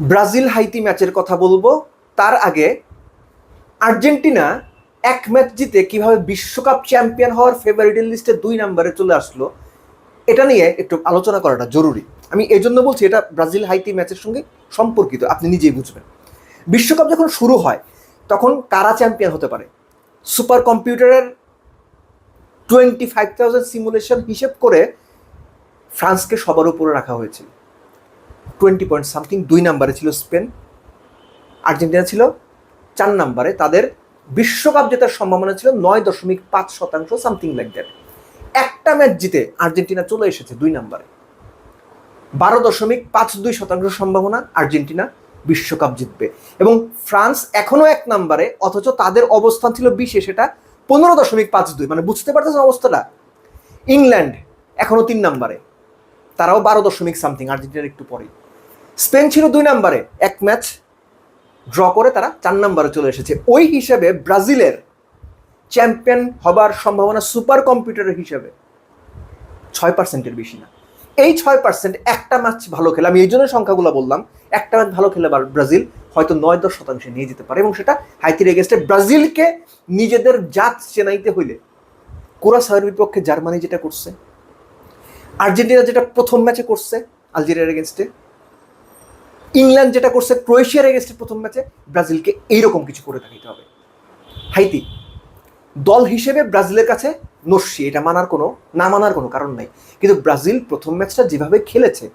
Brazil Haiti ম্যাচের কথা বলবো। তার আগে আর্জেন্টিনা এক ম্যাচ জিতে কিভাবে বিশ্বকাপ চ্যাম্পিয়ন হওয়ার ফেভারিটের লিস্টে 2 নম্বরে চলে আসলো, এটা নিয়ে একটু আলোচনা করাটা জরুরি। আমি এই জন্য বলছি, এটা ব্রাজিল হাইতি ম্যাচের সঙ্গে সম্পর্কিত, আপনি নিজেই বুঝবেন। বিশ্বকাপ যখন শুরু হয় তখন কারা চ্যাম্পিয়ন হতে পারে? সুপার কম্পিউটারের 25,000 সিমুলেশন হিসেব করে ফ্রান্সকে সবার উপরে রাখা হয়েছিল। 20 পয়েন্ট সামথিং। 2 নম্বরে ছিল স্পেন, আর্জেন্টিনা ছিল 4 নম্বরে। তাদের বিশ্বকাপ জেতার সম্ভাবনা ছিল 9.5% সামথিং লাইক দ্যাট। একটা ম্যাচ জিতে আর্জেন্টিনা চলে এসেছে 2 নম্বরে। 12.52% সম্ভাবনা আর্জেন্টিনা বিশ্বকাপ জিতবে। এবং ফ্রান্স এখনো 1 নম্বরে, অথচ তাদের অবস্থান ছিল 20-এ, সেটা 15.52। মানে বুঝতে পারতেছেন অবস্থাটা। ইংল্যান্ড এখনো 3 নম্বরে, তারাও 12 সামথিং, আর্জেন্টিনার একটু পরেই। স্পেন ছিল 2 নম্বরে, এক ম্যাচ ড্র করে তারা 4 নম্বরে চলে এসেছে। ওই হিসেবে ব্রাজিলের চ্যাম্পিয়ন হবার সম্ভাবনা সুপার কম্পিউটারের হিসেবে 6%-এর বেশি না। এই 6% একটা ম্যাচ ভালো খেলে, আমি এই জন্য সংখ্যাগুলো বললাম, একটা ম্যাচ ভালো খেলে ব্রাজিল হয়তো 9-10% নিয়ে যেতে পারে। এবং সেটা হাইতির এগেস্টে ব্রাজিলকে নিজেদের জাত চেনাইতে হইলে কুরাসাওয়ের বিপক্ষে জার্মানি যেটা করছে, আর্জেন্টিনা যেটা প্রথম ম্যাচে করছে আলজেরিয়ার এগেনস্টে, ইংল্যান্ড যেটা করছে ক্রোয়েশিয়ার এগেনস্টে প্রথম ম্যাচে, ব্রাজিলকে এইরকম কিছু করে দেখাইতে হবে। হাইতি দল হিসেবে ব্রাজিলের কাছে নস্যি, এটা না মানার কোনো কারণ নাই। কিন্তু ব্রাজিল প্রথম ম্যাচটা যেভাবে খেলেছে,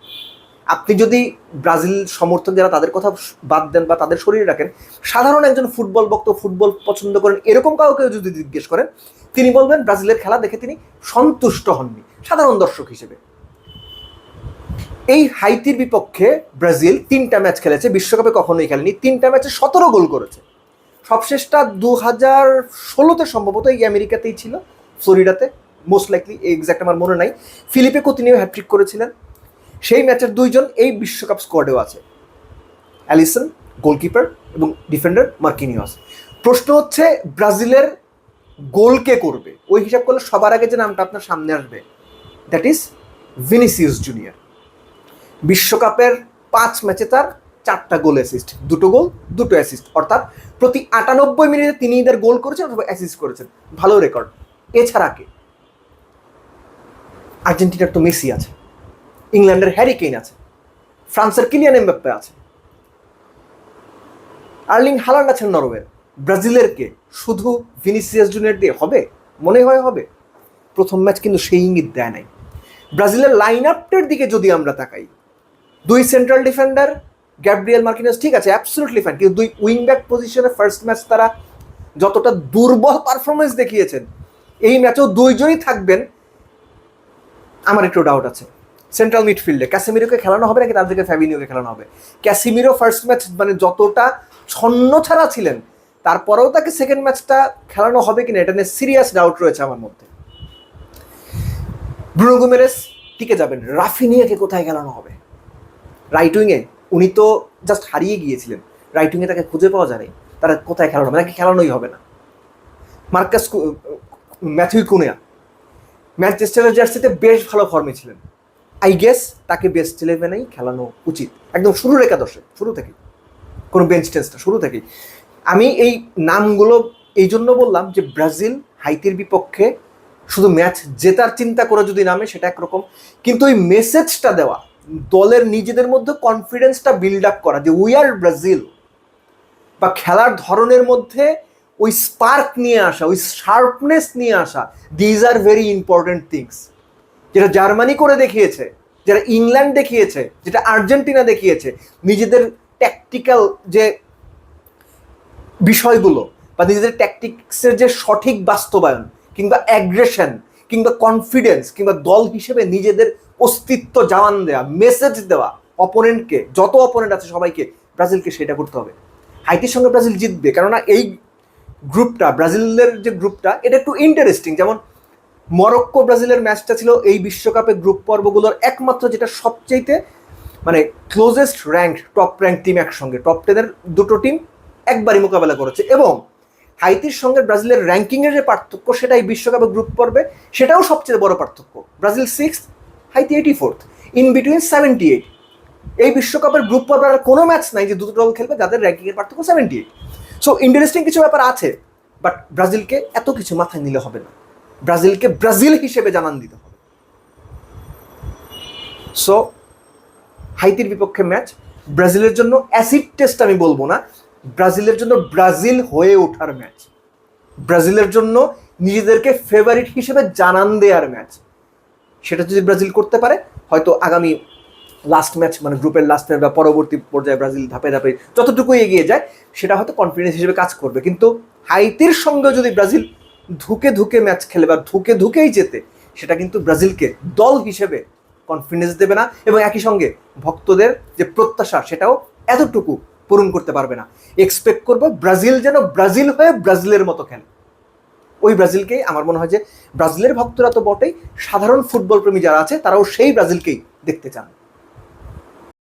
আপনি যদি ব্রাজিল সমর্থক যারা তাদের কথা বাদ দেন বা তাদের শরীরে রাখেন, সাধারণ একজন ফুটবল ভক্ত, ফুটবল পছন্দ করেন এরকম কাউকে যদি জিজ্ঞেস করেন, তিনি বলবেন ব্রাজিলের খেলা দেখে তিনি সন্তুষ্ট হননি সাধারণ দর্শক হিসেবে। এই হাইতির বিপক্ষে ব্রাজিল 3টা ম্যাচ খেলেছে, বিশ্বকাপে কখনোই খেলেনি। 3টা ম্যাচে 17 গোল করেছে। সবশেষটা 2016-তে সম্ভবত এই আমেরিকাতেই ছিল, ফ্লোরিডাতে, মোস্ট লাইকলি, এক্স্যাক্ট আমার মনে নাই। ফিলিপে কোতিনিও হ্যাট্রিক করেছিলেন। সেই ম্যাচের 2 জন এই বিশ্বকাপ স্কোয়াডেও আছে, অ্যালিসন গোলকিপার এবং ডিফেন্ডার মার্কিনিওস। প্রশ্ন হচ্ছে ব্রাজিলের গোল কে করবে? ওই হিসাব করলে সবার আগে যে নামটা আপনার সামনে আসবে, দ্যাট ইজ ভিনিসিয়াস জুনিয়র। বিশ্বকাপের 5 ম্যাচে তার 4টা গোল অ্যাসিস্ট, 2টো গোল 2টো অ্যাসিস্ট, অর্থাৎ প্রতি 98 মিনিটে তিনি এদের গোল করেছেন অথবা অ্যাসিস্ট করেছেন। ভালো রেকর্ড। এছাড়া কে? আর্জেন্টিনার তো মেসি আছে, ইংল্যান্ডের হ্যারি কেইন আছে, ফ্রান্সের কিলিয়ান এমবাপ্পে আছে, আর্লিং হালান্ড আছেন নরওয়ের। ব্রাজিলের কে? শুধু ভিনিসিয়াস জুনিয়র দিয়ে হবে? মনে হয় হবে? প্রথম ম্যাচ কিন্তু সেই ইঙ্গিত দেয় নাই। ব্রাজিলের লাইন আপটের দিকে যদি আমরা তাকাই, 2 সেন্ট্রাল ডিফেন্ডার, গ্যাব্রিয়েল মার্কিনেস, ঠিক আছে, অ্যাবসলিউটলি ফাইন। কিন্তু 2 উইং ব্যাক পজিশনে ফার্স্ট ম্যাচ তারা যতটা দুর্বল পারফরমেন্স দেখিয়েছেন, এই ম্যাচেও 2 জনই থাকবেন। আমার একটু ডাউট আছে সেন্ট্রাল মিডফিল্ডে ক্যাসিমিরোকে খেলানো হবে নাকি তার দিকে ফ্যাবিনিওকে খেলানো হবে। ক্যাসিমিরো ফার্স্ট ম্যাচ মানে যতটা ছন্ন ছাড়া ছিলেন, তারপরেও তাকে সেকেন্ড ম্যাচটা খেলানো হবে কিনা এটা নিয়ে সিরিয়াস ডাউট রয়েছে আমার মধ্যে। ব্রুনো গুমেরেস টিকে যাবেন, রাফিনিয়াকে কোথায় খেলানো হবে? রাইট উইংয়ে উনি তো জাস্ট হারিয়ে গিয়েছিলেন, রাইট উইংয়ে তাকে খুঁজে পাওয়া যায় নাই। তারা কোথায় খেলানো হবে? নাকি খেলানোই হবে না? ম্যাথিউ কুনিয়া ম্যানচেস্টারের জার্সিতে বেশ ভালো ফর্মে ছিলেন, আই গেস তাকে বেস্ট 11-এই খেলানো উচিত, একদম শুরুর একাদশে, শুরু থেকেই, কোনো বেঞ্চ টেস্টটা শুরু থেকেই। আমি এই নামগুলো এই জন্য বললাম যে ব্রাজিল হাইতির বিপক্ষে শুধু ম্যাচ জেতার চিন্তা করে যদি নামে সেটা একরকম, কিন্তু ওই মেসেজটা দেওয়া, দলের নিজেদের মধ্যে কনফিডেন্সটা বিল্ড আপ করা যে উই আর ব্রাজিল, বা খেলার ধরনের মধ্যে ওই স্পার্ক নিয়ে আসা, ওই শার্পনেস নিয়ে আসা, these are very important things. যেটা জার্মানি করে দেখিয়েছে, যেটা ইংল্যান্ড দেখিয়েছে, যেটা আর্জেন্টিনা দেখিয়েছে, নিজেদের ট্যাকটিক্যাল যে বিষয়গুলো বা নিজেদের ট্যাকটিক্সের যে সঠিক বাস্তবায়ন কিংবা অ্যাগ্রেশন কিংবা কনফিডেন্স কিংবা দল হিসেবে নিজেদের অস্তিত্ব জানান দেওয়া, মেসেজ দেওয়া অপোনেন্টকে, যত অপোনেন্ট আছে সবাইকে, ব্রাজিলকে সেটা করতে হবে। হাইতির সঙ্গে ব্রাজিল জিতবে, কেননা এই গ্রুপটা, ব্রাজিলের যে গ্রুপটা, এটা একটু ইন্টারেস্টিং। যেমন মরক্কো ব্রাজিলের ম্যাচটা ছিল এই বিশ্বকাপে গ্রুপ পর্বগুলোর একমাত্র যেটা সবচেয়ে মানে closest rank, top rank team একসঙ্গে, টপ 10-এর 2টো টিম একবারই মোকাবেলা করেছে। এবং হাইতির সঙ্গে ব্রাজিলের র্যাঙ্কিংয়ের যে পার্থক্য, সেটা এই বিশ্বকাপে গ্রুপ পর্বে সেটাও সবচেয়ে বড় পার্থক্য। Brazil 6th, Haiti 84th, in between 78। এই বিশ্বকাপের গ্রুপ পর্বের আর কোনো ম্যাচ নাই যে দুটো দল খেলবে যাদের র্যাঙ্কিংয়ের পার্থক্য 78। সো ইন্টারেস্টিং কিছু ব্যাপার আছে, বাট ব্রাজিলকে এত কিছু মাথায় নিলে হবে না, ব্রাজিলকে ব্রাজিল হিসেবে জানান দিতে হবে। সো হাইতির বিপক্ষে ম্যাচ ব্রাজিলের জন্য অ্যাসিড টেস্ট আমি বলবো না, ব্রাজিলের জন্য ব্রাজিল হয়ে ওঠার ম্যাচ, ব্রাজিলের জন্য নিজেদেরকে ফেভারিট হিসেবে জানান দেওয়ার ম্যাচ। সেটা যদি ব্রাজিল করতে পারে, হয়তো আগামী লাস্ট ম্যাচ মানে গ্রুপের লাস্ট ম্যাচ বা পরবর্তী পর্যায়ে ব্রাজিল ধাপে ধাপে যতটুকু এগিয়ে যায় সেটা হয়তো কনফিডেন্স হিসেবে কাজ করবে। কিন্তু হাইতির সঙ্গে যদি ব্রাজিল ধুকে ধুকে ম্যাচ খেলে বা ধুকে ধুকেই জেতে, সেটা কিন্তু ব্রাজিলকে দল হিসেবে কনফিডেন্স দেবে না, এবং একই সঙ্গে ভক্তদের যে প্রত্যাশা সেটাও এতটুকু পূরণ করতে পারবে না। এক্সপেক্ট করবো ব্রাজিল যেন ব্রাজিল হয়ে ব্রাজিলের মতো খেলে। ওই ব্রাজিলকেই আমার মনে হয় যে ব্রাজিলের ভক্তরা তো বটেই, সাধারণ ফুটবল প্রেমী যারা আছে তারাও সেই ব্রাজিলকেই দেখতে চান।